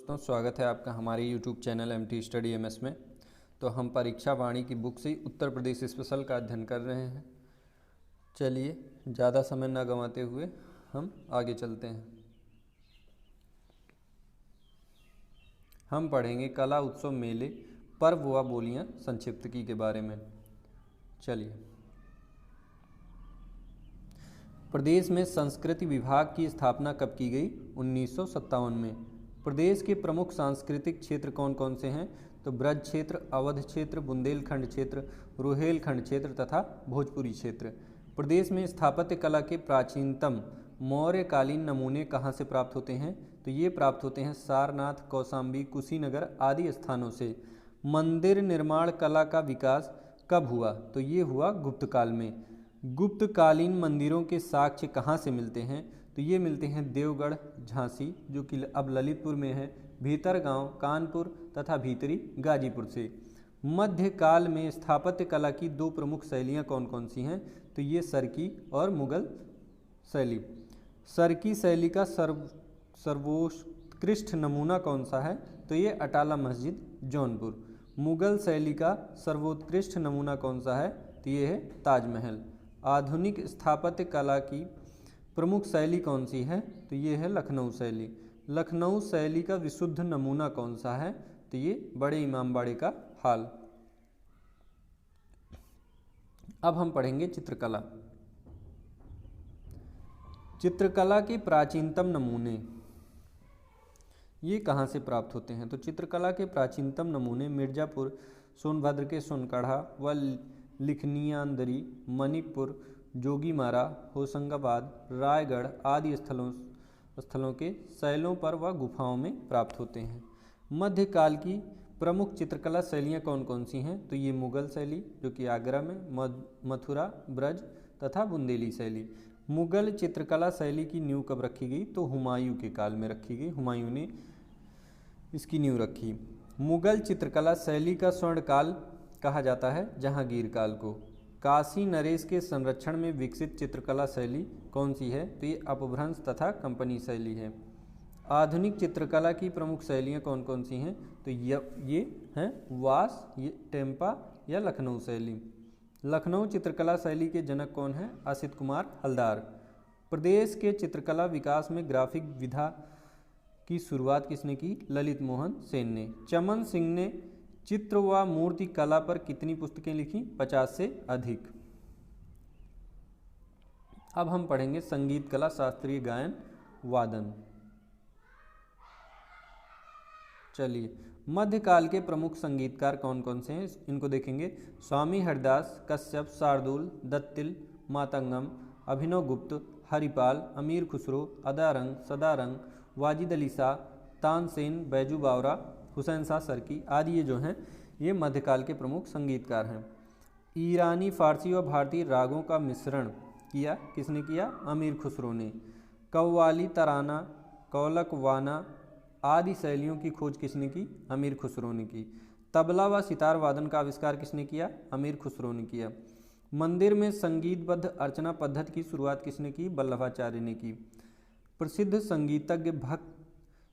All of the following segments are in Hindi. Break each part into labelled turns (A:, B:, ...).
A: दोस्तों, स्वागत है आपका हमारे YouTube channel MT study MS में। तो हम परीक्षा वाणी की बुक से उत्तर प्रदेश स्पेशल का अध्ययन कर रहे हैं। चलिए ज़्यादा समय न गंवाते हुए हम आगे चलते हैं। हम पढ़ेंगे कला उत्सव मेले पर्व व बोलियां संक्षिप्त की के बारे में। चलिए, प्रदेश में संस्कृति विभाग की स्थापना कब की गई? 1957 में। प्रदेश के प्रमुख सांस्कृतिक क्षेत्र कौन कौन से हैं? तो ब्रज क्षेत्र, अवध क्षेत्र, बुंदेलखंड क्षेत्र, रुहेलखंड क्षेत्र तथा भोजपुरी क्षेत्र। प्रदेश में स्थापत्य कला के प्राचीनतम मौर्यकालीन नमूने कहाँ से प्राप्त होते हैं? तो ये प्राप्त होते हैं सारनाथ, कौशाम्बी, कुशीनगर आदि स्थानों से। मंदिर निर्माण कला का विकास कब हुआ? तो ये हुआ गुप्त काल में। गुप्तकालीन मंदिरों के साक्ष्य कहाँ से मिलते हैं? तो ये मिलते हैं देवगढ़, झांसी जो कि अब ललितपुर में है, भीतरगांव, कानपुर तथा भीतरी गाजीपुर से। मध्यकाल में स्थापत्य कला की दो प्रमुख शैलियाँ कौन कौन सी हैं? तो ये सरकी और मुगल शैली। सरकी शैली का सर्वोत्कृष्ट नमूना कौन सा है? तो ये अटाला मस्जिद जौनपुर। मुगल शैली का सर्वोत्कृष्ट नमूना कौन सा है? तो ये है ताजमहल। आधुनिक स्थापत्य कला की प्रमुख शैली कौन सी है? तो ये है लखनऊ शैली। लखनऊ शैली का विशुद्ध नमूना कौन सा है? तो ये बड़े इमामबाड़े का हाल। अब हम पढ़ेंगे चित्रकला। चित्रकला के प्राचीनतम नमूने ये कहाँ से प्राप्त होते हैं? तो चित्रकला के प्राचीनतम नमूने मिर्जापुर, सोनभद्र के सोनकढ़ा व लिखनियांदरी, मणिपुर, जोगीमारा, होशंगाबाद, रायगढ़ आदि स्थलों के शैलों पर व गुफाओं में प्राप्त होते हैं। मध्यकाल की प्रमुख चित्रकला शैलियाँ कौन कौन सी हैं? तो ये मुगल शैली जो कि आगरा में, मथुरा, ब्रज तथा बुंदेली शैली। मुगल चित्रकला शैली की नींव कब रखी गई? तो हुमायूं के काल में रखी गई। हुमायूं ने इसकी नींव रखी। मुगल चित्रकला शैली का स्वर्णकाल कहा जाता है जहांगीर काल को। काशी नरेश के संरक्षण में विकसित चित्रकला शैली कौन सी है? तो ये अपभ्रंश तथा कंपनी शैली है। आधुनिक चित्रकला की प्रमुख शैलियाँ कौन कौन सी हैं? तो ये हैं वास, ये टेम्पा या लखनऊ शैली। लखनऊ चित्रकला शैली के जनक कौन हैं? असित कुमार हलदार। प्रदेश के चित्रकला विकास में ग्राफिक विधा की शुरुआत किसने की? ललित मोहन सेन ने। चमन सिंह ने चित्र व मूर्ति कला पर कितनी पुस्तकें लिखी? 50 से अधिक। अब हम पढ़ेंगे संगीत कला, शास्त्रीय गायन, वादन। चलिए, मध्यकाल के प्रमुख संगीतकार कौन कौन से हैं इनको देखेंगे। स्वामी हरिदास, कश्यप, शार्दुल, दत्तिल, मातंगम, अभिनव गुप्त, हरिपाल, अमीर खुसरो, अदारंग, सदारंग, वाजिद अली शाह, तानसेन, बैजू बावरा, हुसैन शाह सरकी आदि ये जो हैं ये मध्यकाल के प्रमुख संगीतकार हैं। ईरानी, फारसी और भारतीय रागों का मिश्रण किया किसने किया? अमीर खुसरो ने। कव्वाली, तराना, कौलक, वाना आदि शैलियों की खोज किसने की? अमीर खुसरो ने की। तबला व सितार वादन का आविष्कार किसने किया? अमीर खुसरो ने किया। मंदिर में संगीतबद्ध अर्चना पद्धति की शुरुआत किसने की? वल्लभाचार्य ने की। प्रसिद्ध संगीतज्ञ भक्त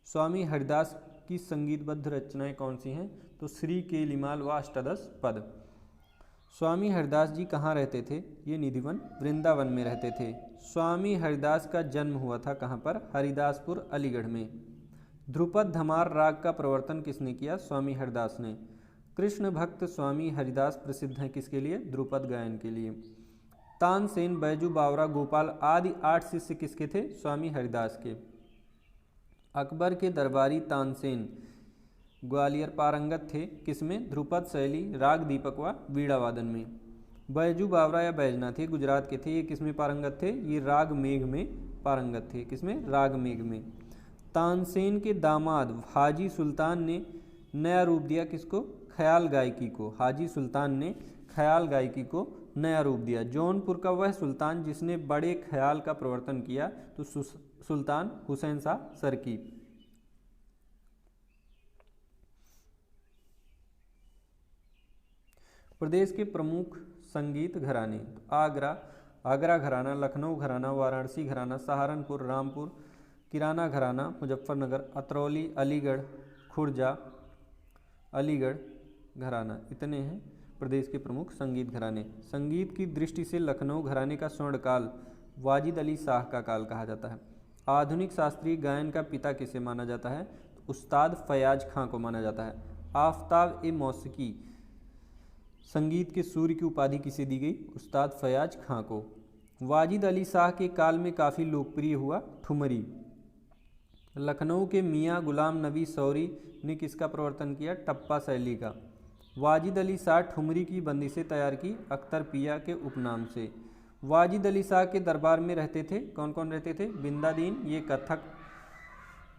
A: स्वामी हरिदास की संगीतबद्ध रचनाएं कौन सी हैं? तो श्री के लिमाल व अष्टादश पद। स्वामी हरिदास जी कहाँ रहते थे? ये निधिवन वृंदावन में रहते थे। स्वामी हरिदास का जन्म हुआ था कहाँ पर? हरिदासपुर, अलीगढ़ में। ध्रुपद धमार राग का प्रवर्तन किसने किया? स्वामी हरिदास ने। कृष्ण भक्त स्वामी हरिदास प्रसिद्ध हैं किसके लिए? ध्रुपद गायन के लिए। तानसेन, बैजू बावरा, गोपाल आदि 8 शिष्य किसके थे? स्वामी हरिदास के। अकबर के दरबारी तानसेन ग्वालियर पारंगत थे किसमें? ध्रुपद शैली, राग दीपक व वीणा वादन में। बैजू बावरा या बैजनाथ ये गुजरात के थे, ये किसमें पारंगत थे? ये राग मेघ में पारंगत थे। किसमें? राग मेघ में। तानसेन के दामाद हाजी सुल्तान ने नया रूप दिया किसको? ख्याल गायकी को। हाजी सुल्तान ने ख्याल गायकी को नया रूप दिया। जौनपुर का वह सुल्तान जिसने बड़े ख्याल का प्रवर्तन किया तो सुल्तान हुसैन शाह सरकी। प्रदेश के प्रमुख संगीत घराने। आगरा घराना, लखनऊ घराना, वाराणसी घराना, सहारनपुर, रामपुर, किराना घराना, मुजफ्फरनगर, अतरौली, अलीगढ़, खुर्जा, अलीगढ़ घराना। इतने हैं प्रदेश के प्रमुख संगीत घराने। संगीत की दृष्टि से लखनऊ घराने का स्वर्णकाल वाजिद अली शाह का काल कहा जाता है। आधुनिक शास्त्रीय गायन का पिता किसे माना जाता है? उस्ताद फयाज खां को माना जाता है। आफताब ए मौसीकी संगीत के सूर्य की उपाधि किसे दी गई? उस्ताद फयाज खां को। वाजिद अली शाह के काल में काफ़ी लोकप्रिय हुआ ठुमरी। लखनऊ के मियाँ गुलाम नबी सौरी ने किसका प्रवर्तन किया? टप्पा शैली का। वाजिद अली शाह ठुमरी की बंदिशें तैयार की अख्तर पिया के उपनाम से। वाजिद अली शाह के दरबार में रहते थे कौन कौन रहते थे? बिंदादीन, ये कथक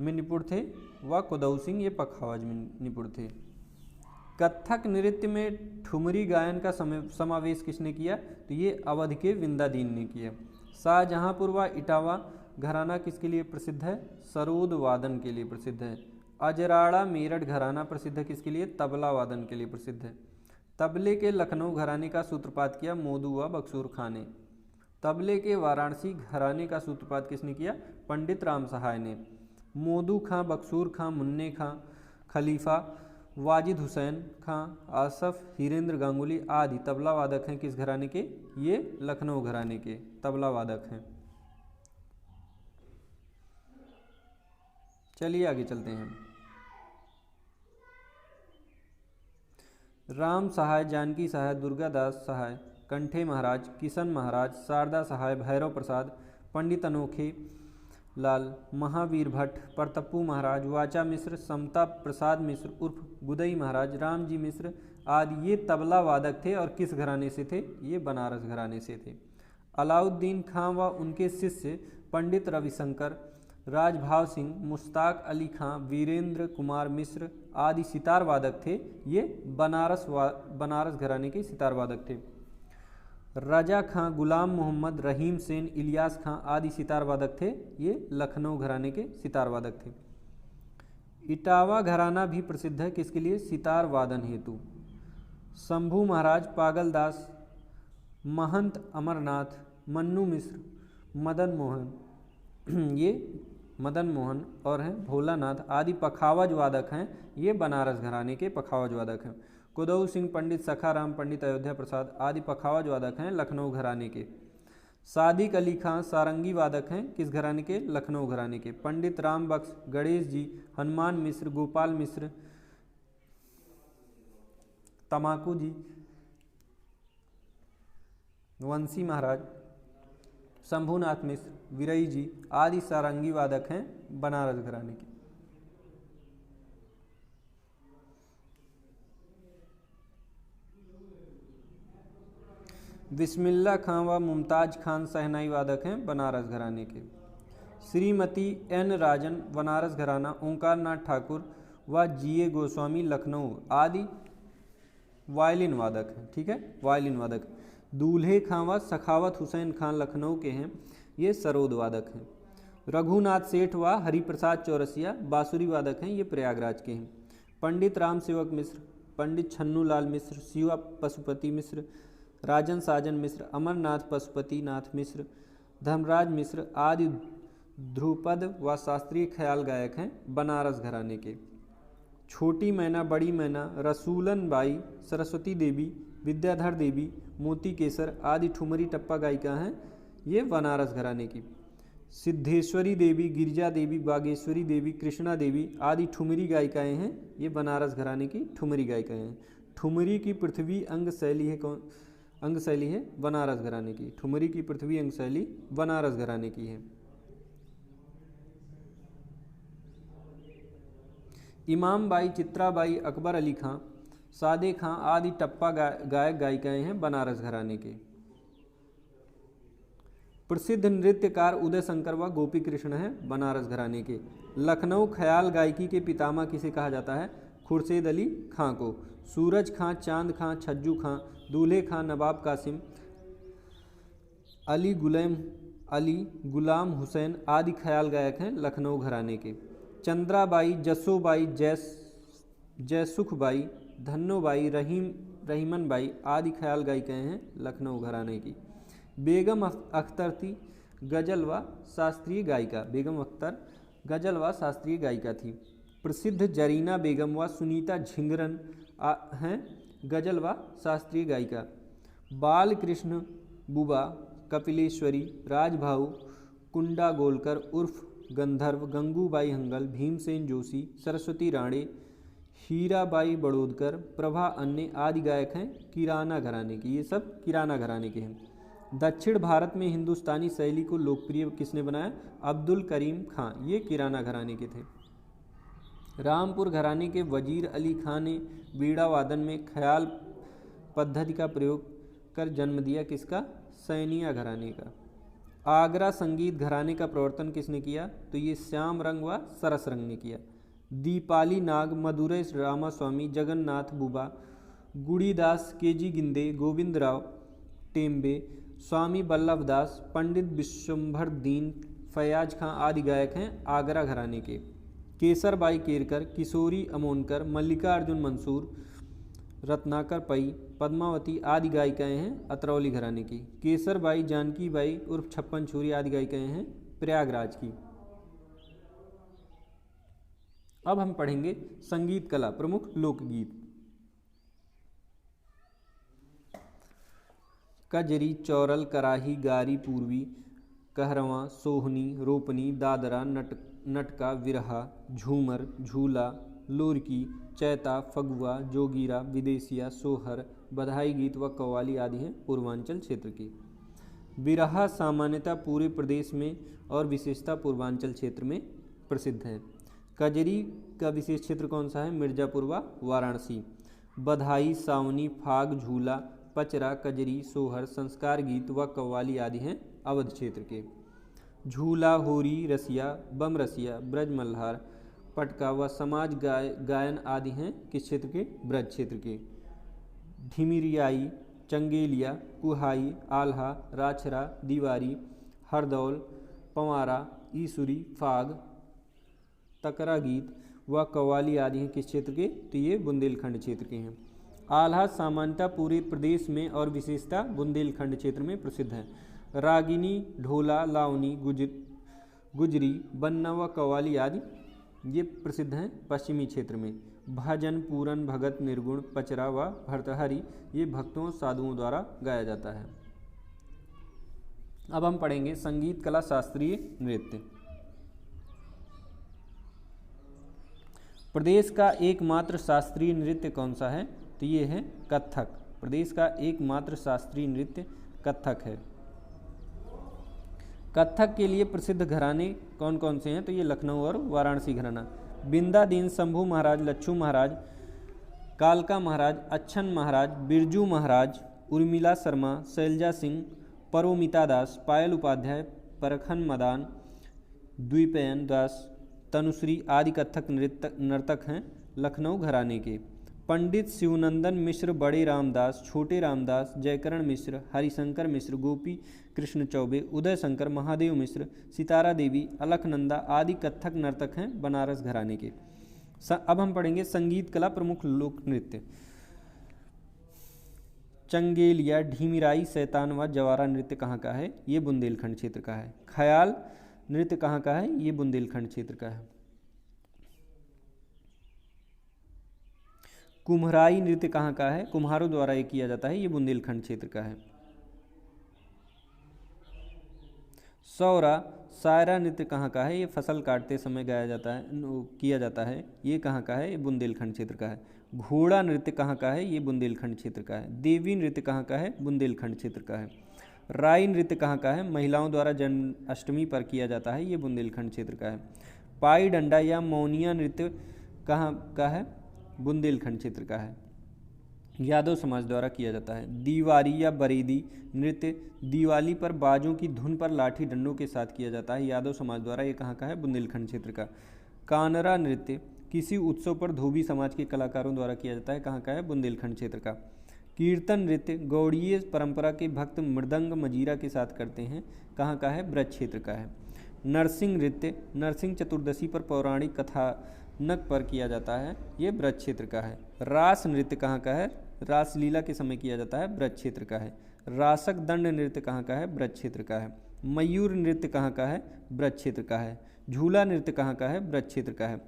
A: में निपुण थे, व कुदऊ सिंह, ये पखावज में निपुण थे। कथक नृत्य में ठुमरी गायन का समावेश किसने किया? तो ये अवध के बिंदादीन ने किया। शाहजहांपुर व इटावा घराना किसके लिए प्रसिद्ध है? सरोद वादन के लिए प्रसिद्ध है। अजराड़ा मेरठ घराना प्रसिद्ध है किसके लिए? तबला वादन के लिए प्रसिद्ध है। तबले के लखनऊ घराने का सूत्रपात किया मोदू व बक्सूर खां ने। तबले के वाराणसी घराने का सूत्रपात किसने किया? पंडित राम सहाय ने। मोदू खां, बक्सूर खां, मुन्ने खां, खलीफा, वाजिद हुसैन खां, आसफ, हीरेंद्र गांगुली आदि तबला वादक हैं किस घराने के? ये लखनऊ घराने के तबला वादक हैं। चलिए आगे चलते हैं। राम सहाय, जानकी सहाय, दुर्गादास सहाय, कंठे महाराज, किशन महाराज, शारदा सहाय, भैरव प्रसाद, पंडित अनोखे लाल, महावीर भट्ट, परतप्पू महाराज, वाचा मिश्र, समता प्रसाद मिश्र उर्फ गुदई महाराज, रामजी मिश्र आदि ये तबला वादक थे और किस घराने से थे? ये बनारस घराने से थे। अलाउद्दीन खां व उनके शिष्य पंडित रविशंकर, राजभाव सिंह, मुश्ताक अली खां, वीरेंद्र कुमार मिश्र आदि सितार वादक थे। ये बनारस घराने के सितार वादक थे। रजा खां, गुलाम मोहम्मद, रहीम सेन, इलियास खां आदि सितार वादक थे। ये लखनऊ घराने के सितार वादक थे। इटावा घराना भी प्रसिद्ध है किसके लिए? सितार वादन हेतु। शंभू महाराज, पागलदास, महंत अमरनाथ, मन्नू मिश्र, मदन मोहन ये मदन मोहन और हैं भोलानाथ आदि पखावज वादक हैं। ये बनारस घराने के पखावज वादक हैं। कुदऊ सिंह, पंडित सखाराम, पंडित अयोध्या प्रसाद आदि पखावज वादक हैं लखनऊ घराने के। सादिक अली खां सारंगी वादक हैं किस घराने के? लखनऊ घराने के। पंडित राम बख्श, गणेश जी, हनुमान मिश्र, गोपाल मिश्र, तमाकू जी, वंशी महाराज, शंभुनाथ मिश्र, विरई जी आदि सारंगी वादक हैं बनारस घराने के। बिस्मिल्ला खां व मुमताज खान शहनाई वादक हैं बनारस घराने के। श्रीमती एन राजन बनारस घराना, ओंकार नाथ ठाकुर व जीए गोस्वामी लखनऊ आदि वायलिन वादक हैं। ठीक है, वायलिन वादक। दूल्हे खां व सखावत हुसैन खान लखनऊ के हैं। ये सरोद वादक हैं। रघुनाथ सेठ व हरिप्रसाद चौरसिया बांसुरी वादक हैं। ये प्रयागराज के हैं। पंडित राम सेवक मिश्र, पंडित छन्नू लाल मिश्र, शिवा पशुपति मिश्र, राजन साजन मिश्र, अमरनाथ पशुपति नाथ मिश्र, धर्मराज मिश्र आदि ध्रुपद व शास्त्रीय ख्याल गायक हैं बनारस घराने के। छोटी मैना, बड़ी मैना, रसूलन बाई, सरस्वती देवी, विद्याधर देवी, मोती केसर आदि ठुमरी टप्पा गायिका हैं। ये बनारस घराने की। सिद्धेश्वरी देवी, गिरिजा देवी, बागेश्वरी देवी, कृष्णा देवी आदि ठुमरी गायिकाएँ हैं। ये बनारस घराने की ठुमरी गायिकाएँ हैं। ठुमरी की पृथ्वी अंग शैली है कौन? अंग शैली है बनारस घराने की। ठुमरी की पृथ्वी अंग शैली बनारस घराने की है। इमाम बाई, चित्राबाई, अकबर अली खां, सादे खां आदि टप्पा गायक गायिकाएँ हैं बनारस घराने के। प्रसिद्ध नृत्यकार उदय शंकर व गोपी कृष्ण हैं बनारस घराने के। लखनऊ ख्याल गायकी के पितामह किसे कहा जाता है? खुर्शीद अली खां को। सूरज खां, चांद खां, छज्जू खां, दूल्हे खां, नवाब कासिम, अली गुलाम हुसैन आदि ख्याल गायक हैं लखनऊ घराने के। चंद्राबाई, जसोबाई, जयसुखबाई, धन्नोबाई, रहीमन बाई आदि ख्याल गायिकाएँ हैं लखनऊ घराने की। बेगम अख्तर थी गजल व शास्त्रीय गायिका। बेगम अख्तर गजल व शास्त्रीय गायिका थी। प्रसिद्ध जरीना बेगम व सुनीता झिंगरन हैं गजल व शास्त्रीय गायिका। बाल कृष्ण बुबा, कपिलेश्वरी, राजभाऊ, कुंडा गोलकर उर्फ गंधर्व, गंगूबाई हंगल, भीमसेन जोशी, सरस्वती राणे, हीराबाई बड़ोदकर, प्रभा अन्य आदि गायक हैं किराना घराने के। ये सब किराना घराने के हैं। दक्षिण भारत में हिंदुस्तानी शैली को लोकप्रिय किसने बनाया? अब्दुल करीम खां, ये किराना घराने के थे। रामपुर घराने के वजीर अली खां ने बीड़ा वादन में ख्याल पद्धति का प्रयोग कर जन्म दिया किसका? सैनिया घराने का। आगरा संगीत घराने का प्रवर्तन किसने किया? तो ये श्याम रंग व सरस रंग ने किया। दीपाली नाग, मदुरै रामास्वामी, जगन्नाथ बुबा, गुड़ीदास, केजी गिंदे, गोविंद राव टेम्बे, स्वामी बल्लभ दास, पंडित विश्वंभर दीन, फयाज खां आदि गायक हैं आगरा घराने के। केसरबाई केरकर, किशोरी अमोनकर, मल्लिकार्जुन मंसूर, रत्नाकर पई, पद्मावती आदि गायिकाएं हैं अतरौली घराने की। केसरबाई जानकीबाई उर्फ छप्पन छुरी आदि गायिकाएं हैं प्रयागराज की। अब हम पढ़ेंगे संगीत कला प्रमुख लोकगीत। कजरी, चौरल, कराही, गारी, पूर्वी, कहरवा, सोहनी, रोपनी, दादरा, नटका, विरहा, झूमर, झूला, लोरकी, चैता, फगुआ, जोगीरा, विदेशिया, सोहर, बधाई गीत व कव्वाली आदि हैं पूर्वांचल क्षेत्र की। बिरहा सामान्यतः पूरे प्रदेश में और विशेषतः पूर्वांचल क्षेत्र में प्रसिद्ध है। कजरी का विशेष क्षेत्र कौन सा है? मिर्जापुर व वाराणसी। बधाई, सावनी, फाग, झूला, पचरा, कजरी, सोहर, संस्कार गीत व कव्वाली आदि हैं अवध क्षेत्र के। झूला, होरी, रसिया, बम रसिया, ब्रज मल्हार, पटका व समाज गायन आदि हैं किस क्षेत्र के? ब्रज क्षेत्र के। ढिमिरियाई, चंगेलिया, कुहाई, आल्हा, राछरा, दीवारी, हरदौल, पंवारा, ईसुरी, फाग, तकरा गीत व कव्वाली आदि हैं किस क्षेत्र के? तो ये बुंदेलखंड क्षेत्र के हैं। आल्हा सामान्यतः पूरे प्रदेश में और विशेषतः बुंदेलखंड क्षेत्र में प्रसिद्ध है। रागिनी, ढोला, लावनी, गुजरी, बन्ना व कव्वाली आदि ये प्रसिद्ध हैं पश्चिमी क्षेत्र में। भजन, पूरन, भगत, निर्गुण, पचरा व भर्तहरी ये भक्तों साधुओं द्वारा गाया जाता है। अब हम पढ़ेंगे संगीत कला शास्त्रीय नृत्य। प्रदेश का एकमात्र शास्त्रीय नृत्य कौन सा है? तो ये है कथक। प्रदेश का एकमात्र शास्त्रीय नृत्य कथक है। कथक के लिए प्रसिद्ध घराने कौन कौन से हैं? तो ये लखनऊ और वाराणसी घराना। बिंदादीन, शंभू महाराज, लच्छू महाराज, कालका महाराज, अच्छन महाराज, बिरजू महाराज, उर्मिला शर्मा, शैलजा सिंह, परोमिता दास, पायल उपाध्याय, परखन मदान, द्विपयन दास, तनुश्री आदि कथक नर्तक हैं लखनऊ घराने के। पंडित शिवनंदन मिश्र, बड़े रामदास, छोटे रामदास, जयकरण मिश्र, हरिशंकर मिश्र, गोपी कृष्ण चौबे, उदय शंकर, महादेव मिश्र, सितारा देवी, अलकनंदा आदि कथक नर्तक हैं बनारस घराने के। अब हम पढ़ेंगे संगीत कला प्रमुख लोक नृत्य। चंगेलिया, ढीमिराई, शैतान व जवारा नृत्य कहाँ का है? ये बुंदेलखंड क्षेत्र का है। ख्याल नृत्य कहाँ का है? ये बुंदेलखंड क्षेत्र का है। कुम्हराई नृत्य कहाँ का है? कुम्हारों द्वारा ये किया जाता है, ये बुंदेलखंड क्षेत्र का है। सौरा, सायरा नृत्य कहाँ का है? ये फसल काटते समय गाया जाता है, किया जाता है, ये कहाँ का है? ये बुंदेलखंड क्षेत्र का है। घोड़ा नृत्य कहाँ का है? ये बुंदेलखंड क्षेत्र का है। देवी नृत्य कहाँ का है? बुंदेलखंड क्षेत्र का है। राई नृत्य कहाँ का है? महिलाओं द्वारा जन्माष्टमी पर किया जाता है, ये बुंदेलखंड क्षेत्र का है। पाई डंडा या मौनिया नृत्य कहाँ का है? बुंदेलखंड क्षेत्र का है, यादव समाज द्वारा किया जाता है। दीवारी या बरेदी नृत्य दिवाली पर बाजों की धुन पर लाठी डंडों के साथ किया जाता है, यादव समाज द्वारा, ये कहाँ का है? बुंदेलखंड क्षेत्र का। कानरा नृत्य किसी उत्सव पर धोबी समाज के कलाकारों द्वारा किया जाता है, कहाँ का है? बुंदेलखंड क्षेत्र का। कीर्तन नृत्य गौड़ीय परंपरा के भक्त मृदंग मजीरा के साथ करते हैं, कहाँ का है? ब्रज क्षेत्र का है। नरसिंह नृत्य नरसिंह चतुर्दशी पर पौराणिक कथानक पर किया जाता है, ये ब्रज क्षेत्र का है। रास नृत्य कहाँ का है? रासलीला के समय किया जाता है, ब्रज क्षेत्र का है। रासक दंड नृत्य कहाँ का है? ब्रज क्षेत्र का है। मयूर नृत्य कहाँ का है? ब्रज क्षेत्र का है। झूला नृत्य कहाँ का है? ब्रज क्षेत्र का है।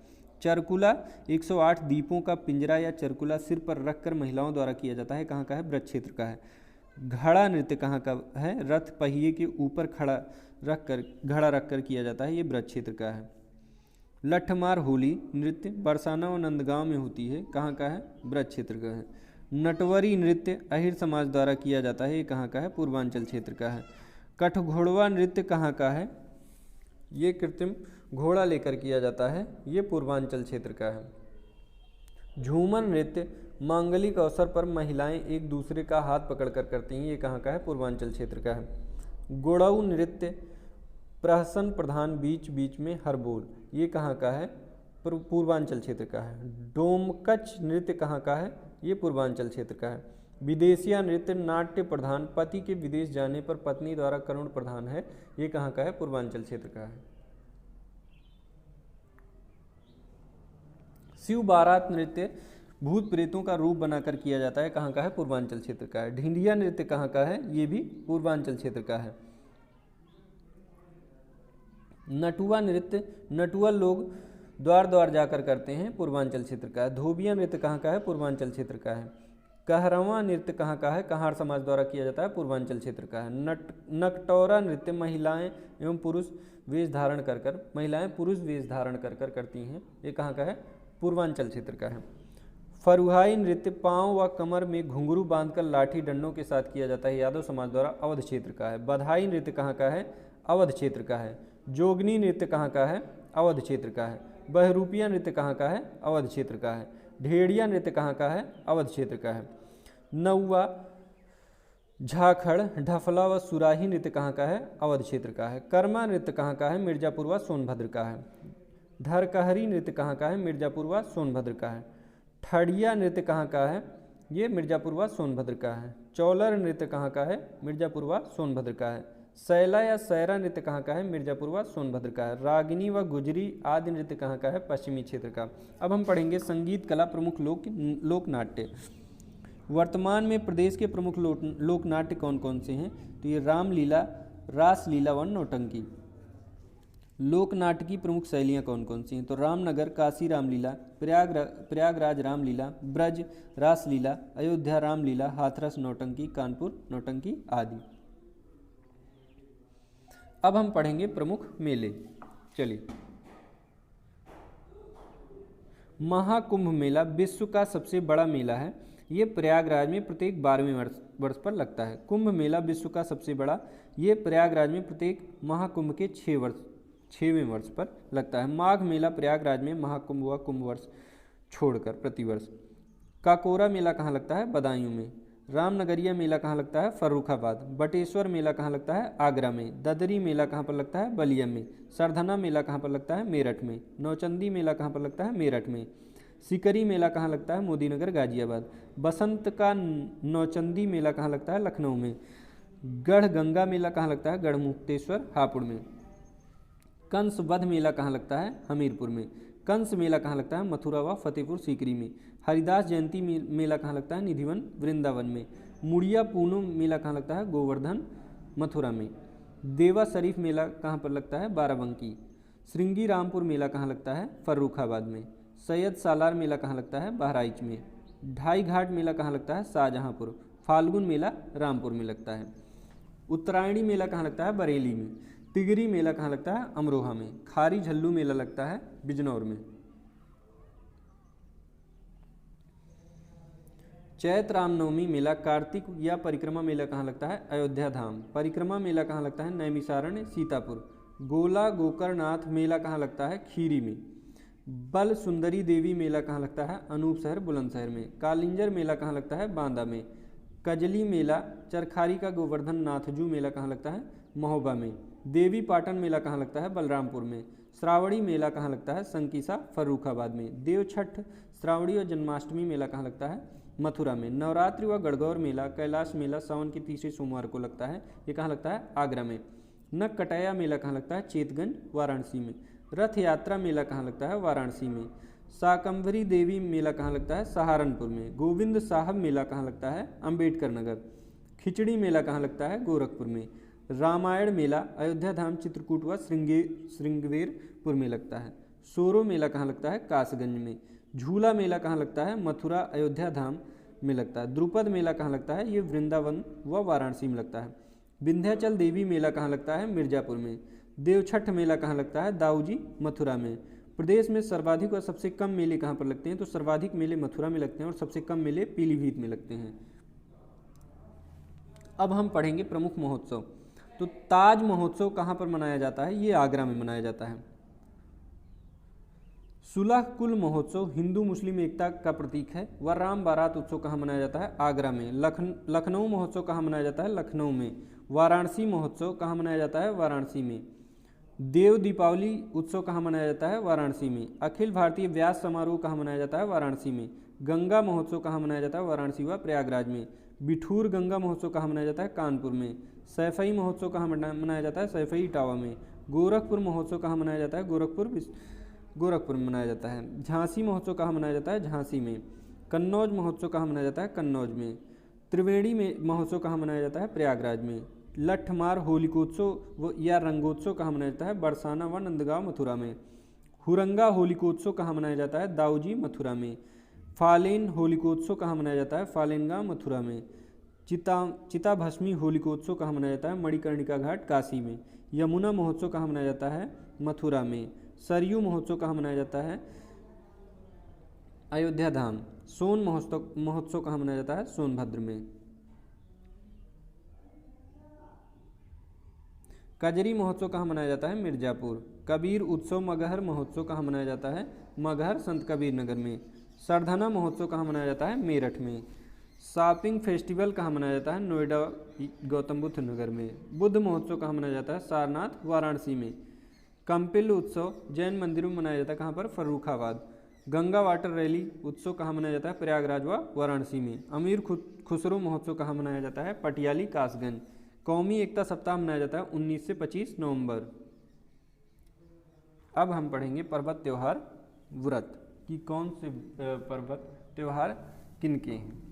A: चरकुला 108 दीपों का पिंजरा या चरकुला सिर पर रखकर महिलाओं द्वारा किया जाता है, कहाँ का है? ब्रज क्षेत्र का है। घड़ा नृत्य कहाँ का है? रथ पहिए के ऊपर घड़ा रखकर किया जाता है, ये ब्रज क्षेत्र का है। लठमार होली नृत्य बरसाना और नंदगांव में होती है, कहाँ का है? ब्रज क्षेत्र का है। नटवरी नृत्य अहिर समाज द्वारा किया जाता है, ये कहाँ का है? पूर्वांचल क्षेत्र का है। कठघोड़वा नृत्य कहाँ का है? ये कृत्रिम घोड़ा लेकर किया जाता है, ये पूर्वांचल क्षेत्र का है। झूमर नृत्य मांगलिक अवसर पर महिलाएं एक दूसरे का हाथ पकड़कर करती हैं, ये कहाँ का है? पूर्वांचल क्षेत्र का है। गोड़ऊ नृत्य प्रहसन प्रधान बीच बीच में हर बोल, ये कहाँ का है? पूर्वांचल क्षेत्र का है। डोमकच नृत्य कहाँ का है? ये पूर्वांचल क्षेत्र का है। विदेशिया नृत्य नाट्य प्रधान पति के विदेश जाने पर पत्नी द्वारा करुण प्रधान है, ये कहाँ का है? पूर्वांचल क्षेत्र का है। शिव बारात नृत्य भूत प्रेतों का रूप बनाकर किया जाता है, कहाँ का है? पूर्वांचल क्षेत्र का है। ढिंढिया नृत्य कहाँ का है? ये भी पूर्वांचल क्षेत्र का है। नटुआ नृत्य नटुआ लोग द्वार द्वार जाकर करते हैं, पूर्वांचल क्षेत्र का है। धोबिया नृत्य कहाँ का है? पूर्वांचल क्षेत्र का है। कहरवा नृत्य कहाँ का है? कहार समाज द्वारा किया जाता है, पूर्वांचल क्षेत्र का है। नकटौरा नृत्य महिलाएं एवं पुरुष वेश धारण कर महिलाएं पुरुष वेश धारण कर करती हैं, ये कहाँ का है? पूर्वांचल क्षेत्र का है। फरुहाई नृत्य पांव व कमर में घुंघरू बांधकर लाठी डंडों के साथ किया जाता है, यादव समाज द्वारा अवध क्षेत्र का है। बधाई नृत्य कहाँ का है? अवध क्षेत्र का है। जोगनी नृत्य कहाँ का है? अवध क्षेत्र का है। बहरूपिया नृत्य कहाँ का है? अवध क्षेत्र का है। ढेड़िया नृत्य कहाँ का है? अवध क्षेत्र का है। नौवा झाखड़ ढफला व सुराही नृत्य कहाँ का है? अवध क्षेत्र का है। कर्मा नृत्य कहाँ का है? मिर्जापुर व सोनभद्र का है। धरकहरी नृत्य कहाँ का है? मिर्जापुर व सोनभद्र का है। ठड़िया नृत्य कहाँ का है? ये मिर्जापुर व सोनभद्र का है। चौलर नृत्य कहाँ का है? मिर्जापुर व सोनभद्र का है। सैला या सैरा नृत्य कहाँ का है? मिर्जापुर व सोनभद्र का है। रागिनी व गुजरी आदि नृत्य कहाँ का है? पश्चिमी क्षेत्र का। अब हम पढ़ेंगे संगीत कला प्रमुख लोक नाट्य। वर्तमान में प्रदेश के प्रमुख लोक नाट्य कौन कौन से हैं? तो ये रामलीला, रासलीला व नौटंकी। लोक नाट्य की प्रमुख शैलियाँ कौन कौन सी हैं? तो रामनगर काशी रामलीला, प्रयागराज रामलीला, ब्रज रासलीला, अयोध्या रामलीला, हाथरस नौटंकी, कानपुर नौटंकी आदि। अब हम पढ़ेंगे प्रमुख मेले। चलिए, महाकुंभ मेला विश्व का सबसे बड़ा मेला है, ये प्रयागराज में प्रत्येक 12वें वर्ष पर लगता है। कुंभ मेला विश्व का सबसे बड़ा, ये प्रयागराज में प्रत्येक महाकुंभ के 6वें वर्ष पर लगता है। माघ मेला प्रयागराज में महाकुंभ व कुंभ वर्ष छोड़कर प्रतिवर्ष। काकोरा मेला कहाँ लगता है? बदायूं में। रामनगरिया मेला कहाँ लगता है? फर्रुखाबाद। बटेश्वर मेला कहाँ लगता है? आगरा में। ददरी मेला कहाँ पर लगता है? बलिया में। सरधना मेला कहाँ पर लगता है? मेरठ में। नौचंदी मेला कहाँ पर लगता है? मेरठ में। सिकरी मेला कहाँ लगता है? मोदीनगर गाजियाबाद। बसंत का नौचंदी मेला कहाँ लगता है? लखनऊ में। गढ़गंगा मेला कहाँ लगता है? गढ़मुक्तेश्वर हापुड़ में। कंस वध मेला कहाँ लगता है? हमीरपुर में। कंस मेला कहाँ लगता है? मथुरा व फतेहपुर सीकरी में। हरिदास जयंती मेला कहाँ लगता है? निधिवन वृंदावन में। मुड़िया पूनम मेला कहाँ लगता है? गोवर्धन मथुरा में। देवा शरीफ मेला कहाँ पर लगता है? बाराबंकी। श्रृंगी रामपुर मेला कहाँ लगता है? फर्रुखाबाद में। सैयद सालार मेला कहाँ लगता है? बहराइच में। ढाई घाट मेला कहाँ लगता है? शाहजहाँपुर। फाल्गुन मेला रामपुर में लगता है। उत्तरायणी मेला कहाँ लगता है? बरेली में। तिगरी मेला कहाँ लगता है? अमरोहा में। खारी झल्लू मेला लगता है बिजनौर में। चैत्र रामनवमी मेला, कार्तिक या परिक्रमा मेला कहाँ लगता है? अयोध्या धाम। परिक्रमा मेला कहाँ लगता है? नैमिषारण्य सीतापुर। गोला गोकर्णनाथ मेला कहाँ लगता है? खीरी में। बल सुंदरी देवी मेला कहाँ लगता है? अनूपशहर बुलंदशहर में। कालिंजर मेला कहाँ लगता है? बांदा में। कजली मेला, चरखारी का गोवर्धन नाथजू मेला कहाँ लगता है? महोबा में। देवी पाटन मेला कहाँ लगता है? बलरामपुर में। श्रावणी मेला कहाँ लगता है? संकीसा फर्रुखाबाद में। देवछठ, श्रावणी और जन्माष्टमी मेला कहाँ लगता है? मथुरा में। नवरात्रि व गणगौर मेला, कैलाश मेला सावन के तीसरे सोमवार को लगता है, ये कहाँ लगता है? आगरा में। नक कटाया मेला कहाँ लगता है? चेतगंज वाराणसी में। रथ यात्रा मेला कहाँ लगता है? वाराणसी में। शाकंभरी देवी मेला कहाँ लगता है? सहारनपुर में। गोविंद साहब मेला कहाँ लगता है? अंबेडकर नगर। खिचड़ी मेला कहाँ लगता है? गोरखपुर में। रामायण मेला अयोध्या धाम, चित्रकूट व श्रृंगवेरपुर में लगता है। सोरो मेला कहाँ लगता है? कासगंज में। झूला मेला कहाँ लगता है? मथुरा अयोध्या धाम में लगता है। द्रुपद मेला कहाँ लगता है? ये वृंदावन व वाराणसी में लगता है। विंध्याचल देवी मेला कहाँ लगता है? मिर्जापुर में। देवछठ मेला कहाँ लगता है? दाऊजी मथुरा में। प्रदेश में सर्वाधिक और सबसे कम मेले कहाँ पर लगते हैं? तो सर्वाधिक मेले मथुरा में लगते हैं और सबसे कम मेले पीलीभीत में लगते हैं। अब हम पढ़ेंगे प्रमुख महोत्सव। तो ताज महोत्सव कहाँ पर मनाया जाता है? ये आगरा में मनाया जाता है। सुलह कुल महोत्सव हिंदू मुस्लिम एकता का प्रतीक है। व राम बारात उत्सव कहाँ मनाया जाता है? आगरा में। लखनऊ महोत्सव कहाँ मनाया जाता है? लखनऊ में। वाराणसी महोत्सव कहाँ मनाया जाता है? वाराणसी में। देव दीपावली उत्सव कहाँ मनाया जाता है? वाराणसी में। अखिल भारतीय व्यास समारोह कहाँ मनाया जाता है? वाराणसी में। गंगा महोत्सव कहाँ मनाया जाता है? वाराणसी व प्रयागराज में। बिठूर गंगा महोत्सव कहाँ मनाया जाता है? कानपुर में। सैफई महोत्सव कहाँ मनाया जाता है? सैफई इटावा में। गोरखपुर महोत्सव कहाँ मनाया जाता है? गोरखपुर में मनाया जाता है। झांसी महोत्सव कहाँ मनाया जाता है? झांसी में। कन्नौज महोत्सव कहाँ मनाया जाता है? कन्नौज में। त्रिवेणी में महोत्सव कहाँ मनाया जाता है? प्रयागराज में। लठमार होलिकोत्सव या रंगोत्सव कहाँ मनाया जाता है? बरसाना व नंदगांव मथुरा में। हुरंगा होलिकोत्सव कहाँ मनाया जाता है? दाऊजी मथुरा में। फालेन होलिकोत्सव कहाँ मनाया जाता है? फालेनगांव मथुरा में। चिताभस्मी होलिकोत्सव कहाँ मनाया जाता है? मणिकर्णिका घाट काशी में। यमुना महोत्सव कहाँ मनाया जाता है? मथुरा में। सरयू महोत्सव कहाँ मनाया जाता है? अयोध्या धाम। सोन महोत्सव कहाँ मनाया जाता है? सोनभद्र में। कजरी महोत्सव कहाँ मनाया जाता है? मिर्जापुर। कबीर उत्सव मगहर महोत्सव कहाँ मनाया जाता है? मगहर संत कबीर नगर में। सरधना महोत्सव कहाँ मनाया जाता है? मेरठ में। शॉपिंग फेस्टिवल कहाँ मनाया जाता है? नोएडा गौतम बुद्ध नगर में। बुद्ध महोत्सव कहाँ मनाया जाता है? सारनाथ वाराणसी में। कंपिल उत्सव जैन मंदिरों में मनाया जाता है कहाँ पर? फर्रुखाबाद। गंगा वाटर रैली उत्सव कहाँ मनाया जाता है? प्रयागराज व वाराणसी में। अमीर खुसरो महोत्सव कहाँ मनाया जाता है? पटियाली कासगंज। कौमी एकता सप्ताह मनाया जाता है 19 से 25 नवंबर। अब हम पढ़ेंगे पर्वत त्योहार व्रत कि कौन से पर्वत त्योहार किनके हैं।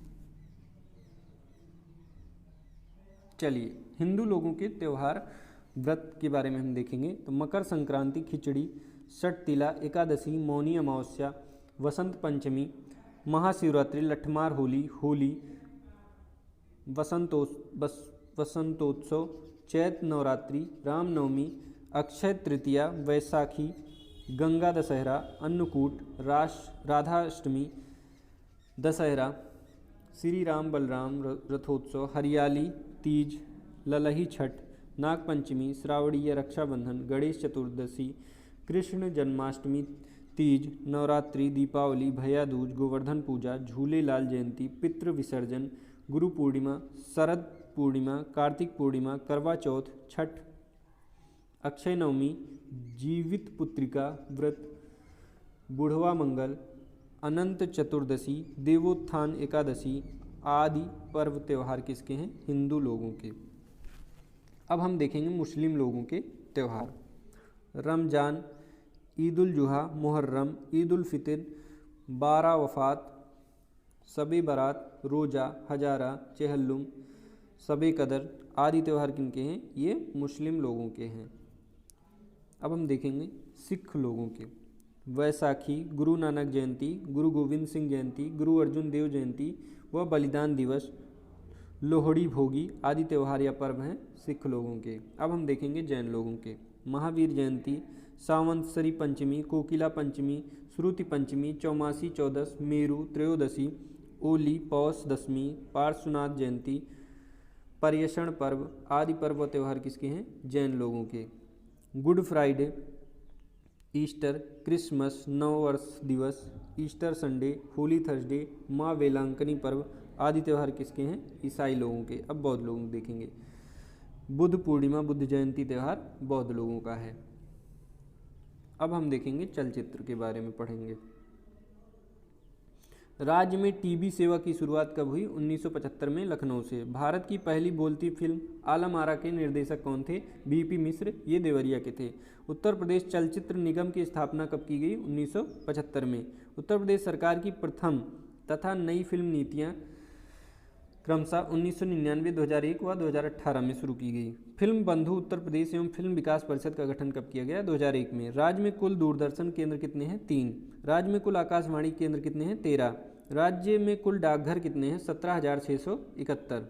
A: चलिए हिंदू लोगों के त्योहार व्रत के बारे में हम देखेंगे। तो मकर संक्रांति खिचड़ी, षठ तिला, एकादशी, मौनी अमावस्या, वसंत पंचमी, महाशिवरात्रि, लठमार होली, वसंतोत्सव, चैत्र नवरात्रि, रामनवमी, अक्षय तृतीया, वैसाखी, गंगा दशहरा, अन्नकूट, राधाष्टमी, दशहरा, श्री राम बलराम रथोत्सव, हरियाली तीज, ललही छठ, नागपंचमी, श्रावणीय रक्षाबंधन, गणेश चतुर्दशी, कृष्ण जन्माष्टमी, तीज, नवरात्रि, दीपावली, भैया दूज, गोवर्धन पूजा, झूलेलाल जयंती, पितृ विसर्जन, गुरु पूर्णिमा, शरद पूर्णिमा, कार्तिक पूर्णिमा, करवा चौथ, छठ, अक्षय नवमी, जीवित पुत्रिका व्रत, बुढ़वा मंगल, अनंत चतुर्दशी, देवोत्थान एकादशी आदि पर्व त्यौहार किसके हैं? हिंदू लोगों के। अब हम देखेंगे मुस्लिम लोगों के त्यौहार। रमजान, ईद उल जुहा, मुहर्रम, ईद उल फितर, 12 वफ़ात, शब बारात, रोज़ा, हजारा, चेहल्लुम, शब कदर आदि त्यौहार किनके हैं? ये मुस्लिम लोगों के हैं। अब हम देखेंगे सिख लोगों के। वैसाखी, गुरु नानक जयंती, गुरु गोविंद सिंह जयंती, गुरु अर्जुन देव जयंती व बलिदान दिवस, लोहड़ी, भोगी आदि त्यौहार या पर्व हैं सिख लोगों के। अब हम देखेंगे जैन लोगों के। महावीर जयंती, सावंतसरी पंचमी, कोकिला पंचमी, श्रुति पंचमी, चौमासी चौदस, मेरु त्रयोदशी, ओली, पौष दशमी, पार्श्वनाथ जयंती, पर्यषण पर्व आदि पर्व व त्यौहार किसके हैं? जैन लोगों के। गुड फ्राइडे, ईस्टर, क्रिसमस, नववर्ष दिवस, ईस्टर संडे, होली थर्सडे, माँ वेलांकनी पर्व आदि त्यौहार किसके हैं? ईसाई लोगों के। अब बौद्ध लोग देखेंगे। बुद्ध पूर्णिमा, बुद्ध जयंती त्यौहार बौद्ध लोगों का है। अब हम देखेंगे चलचित्र के बारे में पढ़ेंगे। राज्य में टीवी सेवा की शुरुआत कब हुई? 1975 में लखनऊ से। भारत की पहली बोलती फिल्म आलम आरा के निर्देशक कौन थे? बीपी मिश्र, ये देवरिया के थे। उत्तर प्रदेश चलचित्र निगम की स्थापना कब की गई? 1975 में। उत्तर प्रदेश सरकार की प्रथम तथा नई फिल्म नीतियाँ क्रमशः 1999, 2001 व 2018 में शुरू की गई। फिल्म बंधु उत्तर प्रदेश एवं फिल्म विकास परिषद का गठन कब किया गया? 2001 में। राज्य में कुल दूरदर्शन केंद्र कितने हैं? 3। राज्य में कुल आकाशवाणी केंद्र कितने हैं? 13। राज्य में कुल डाकघर कितने हैं? 17,671।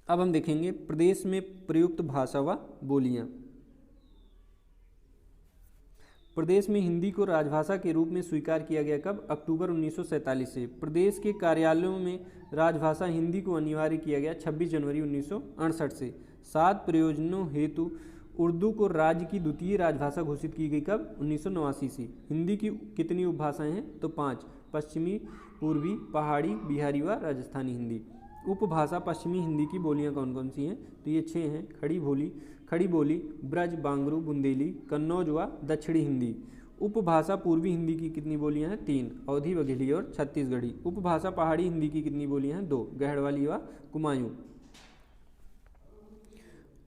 A: अब हम देखेंगे प्रदेश में प्रयुक्त भाषा व बोलियां। प्रदेश में हिंदी को राजभाषा के रूप में स्वीकार किया गया कब? अक्टूबर 1947 से। प्रदेश के कार्यालयों में राजभाषा हिंदी को अनिवार्य किया गया 26 जनवरी 1968 से। 7 प्रयोजनों हेतु उर्दू को राज्य की द्वितीय राजभाषा घोषित की गई कब? 1989 से। हिंदी की कितनी उपभाषाएं हैं? तो 5। पश्चिमी, पूर्वी, पहाड़ी, बिहारी व राजस्थानी हिंदी। उपभाषा पश्चिमी हिंदी की बोलियां कौन कौन सी हैं? तो ये 6 हैं। खड़ी बोली, ब्रज, बांगरू, बुंदेली, कन्नौज व दक्षिणी हिंदी। उपभाषा पूर्वी हिंदी की कितनी बोलियां हैं? 3। अवधी, बघेली और छत्तीसगढ़ी। उपभाषा पहाड़ी हिंदी की कितनी बोलियां हैं? 2। गढ़वाली व कुमायूं।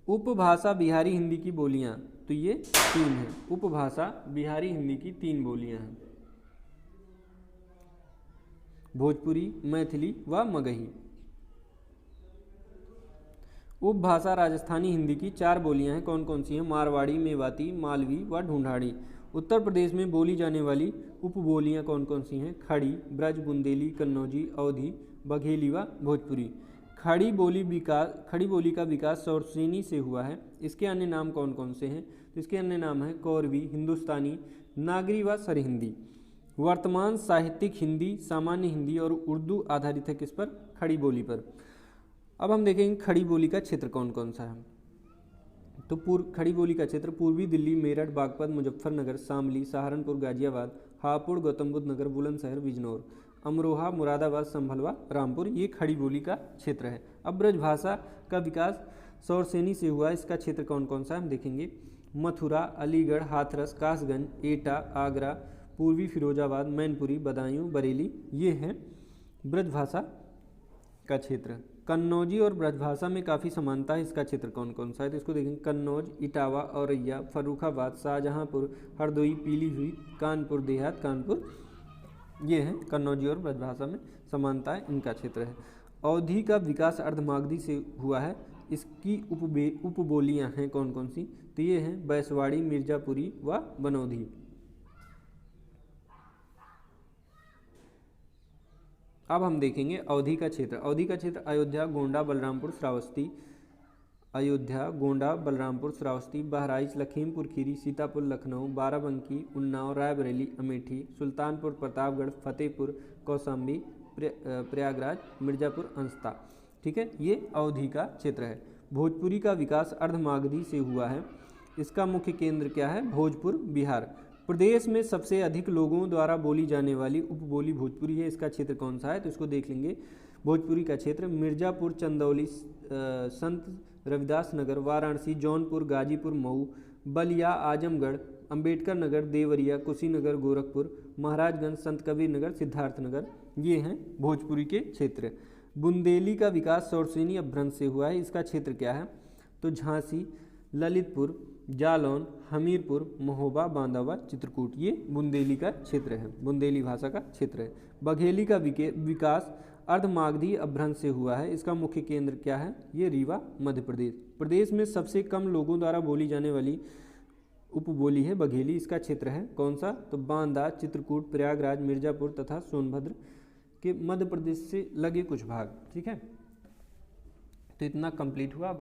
A: उपभाषा बिहारी हिंदी की बोलियां, तो ये 3 हैं। उपभाषा बिहारी हिंदी की 3 बोलियां हैं, भोजपुरी, मैथिली व मगही। उपभाषा राजस्थानी हिंदी की 4 बोलियां हैं, कौन कौन सी हैं? मारवाड़ी, मेवाती, मालवी व ढूंढाड़ी। उत्तर प्रदेश में बोली जाने वाली उपबोलियां कौन कौन सी हैं? खड़ी, ब्रज, बुंदेली, कन्नौजी, अवधी, बघेली व भोजपुरी। खड़ी बोली का विकास सौरसेनी से हुआ है। इसके अन्य नाम कौन कौन से हैं? तो इसके अन्य नाम हैं कौरवी, हिंदुस्तानी, नागरी व सरहिंदी। वर्तमान साहित्यिक हिंदी, सामान्य हिंदी और उर्दू आधारित है किस पर? खड़ी बोली पर। अब हम देखेंगे खड़ी बोली का क्षेत्र कौन कौन सा है। तो खड़ी बोली का क्षेत्र पूर्वी दिल्ली, मेरठ, बागपत, मुजफ्फरनगर, शामली, सहारनपुर, गाजियाबाद, हापुड़, गौतम बुद्ध नगर, बुलंदशहर, बिजनौर, अमरोहा, मुरादाबाद, संभल व रामपुर, ये खड़ी बोली का क्षेत्र है। अब ब्रजभाषा का विकास सौरसेनी से हुआ, इसका क्षेत्र कौन कौन सा है हम देखेंगे। मथुरा, अलीगढ़, हाथरस, कासगंज, एटा, आगरा, पूर्वी फिरोजाबाद, मैनपुरी, बदायूं, बरेली, ये हैं ब्रजभाषा का क्षेत्र। कन्नौजी और ब्रजभाषा में काफ़ी समानता है, इसका क्षेत्र कौन कौन सा है? तो इसको देखेंगे। कन्नौज, इटावा, औरैया, फर्रुखाबाद, शाहजहांपुर, हरदोई, पीलीभीत, कानपुर देहात, कानपुर, ये हैं कन्नौजी और ब्रजभाषा में समानता है, इनका क्षेत्र है। अवधी का विकास अर्धमागधी से हुआ है, इसकी उपबोलियाँ हैं कौन कौन सी? तो ये हैं बैसवाड़ी, मिर्जापुरी व बनौधी। अब हम देखेंगे अवधी का क्षेत्र। अवधी का क्षेत्र अयोध्या, गोंडा, बलरामपुर, श्रावस्ती, बहराइच, लखीमपुर खीरी, सीतापुर, लखनऊ, बाराबंकी, उन्नाव, रायबरेली, अमेठी, सुल्तानपुर, प्रतापगढ़, फतेहपुर, कौशाम्बी, प्रयागराज, मिर्जापुर, अंसता। ठीक है, ये अवधी का क्षेत्र है। भोजपुरी का विकास अर्धमागधी से हुआ है, इसका मुख्य केंद्र क्या है? भोजपुर, बिहार। प्रदेश में सबसे अधिक लोगों द्वारा बोली जाने वाली उपबोली भोजपुरी है, इसका क्षेत्र कौन सा है? तो इसको देख लेंगे। भोजपुरी का क्षेत्र मिर्जापुर, चंदौली, संत रविदास नगर, वाराणसी, जौनपुर, गाजीपुर, मऊ, बलिया, आजमगढ़, अंबेडकर नगर, देवरिया, कुशीनगर, गोरखपुर, महाराजगंज, संत कबीर नगर, सिद्धार्थ नगर, ये हैं भोजपुरी के क्षेत्र। बुंदेली का विकास सौरसेनी अपभ्रंश से हुआ है, इसका क्षेत्र क्या है? तो झांसी, ललितपुर, जालौन, हमीरपुर, महोबा, बांदा व चित्रकूट, ये बुंदेली का क्षेत्र है, बुंदेली भाषा का क्षेत्र है। बघेली का विकास अर्धमागधी अपभ्रंश से हुआ है, इसका मुख्य केंद्र क्या है? ये रीवा, मध्य प्रदेश। प्रदेश में सबसे कम लोगों द्वारा बोली जाने वाली उपबोली है बघेली, इसका क्षेत्र है कौन सा? तो बांदा, चित्रकूट, प्रयागराज, मिर्जापुर तथा सोनभद्र के मध्य प्रदेश से लगे कुछ भाग। ठीक है, तो इतना कंप्लीट हुआ।